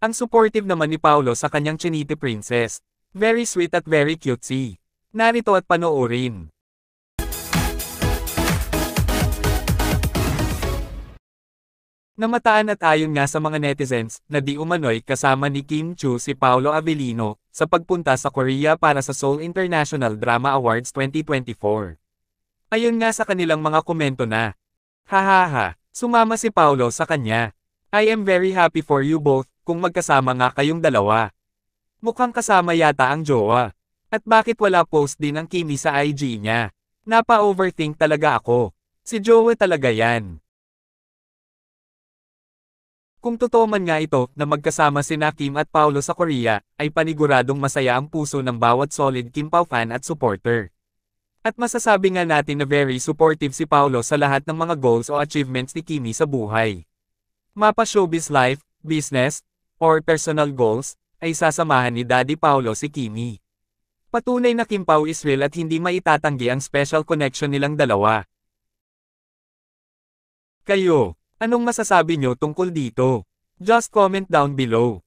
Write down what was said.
Ang supportive naman ni Paolo sa kanyang chinite princess. Very sweet at very cutesy. Narito at panoorin. Namataan at ayon nga sa mga netizens na di umano'y kasama ni Kim Chiu si Paolo Avellino sa pagpunta sa Korea para sa Seoul International Drama Awards 2024. Ayon nga sa kanilang mga komento na, "Hahaha, sumama si Paolo sa kanya. I am very happy for you both kung magkasama nga kayong dalawa. Mukhang kasama yata ang jowa. At bakit wala post din ang Kimi sa IG niya? Napa-overthink talaga ako. Si jowa talaga yan." Kung totoo man nga ito na magkasama sina Kim at Paolo sa Korea, ay paniguradong masaya ang puso ng bawat solid Kim Pao fan at supporter. At masasabi nga natin na very supportive si Paolo sa lahat ng mga goals o achievements ni Kimi sa buhay. Mapa showbiz life, business, or personal goals, ay sasamahan ni Daddy Paolo si Kimi. Patunay na Kim Pao is real at hindi maitatanggi ang special connection nilang dalawa. Kayo, anong masasabi nyo tungkol dito? Just comment down below.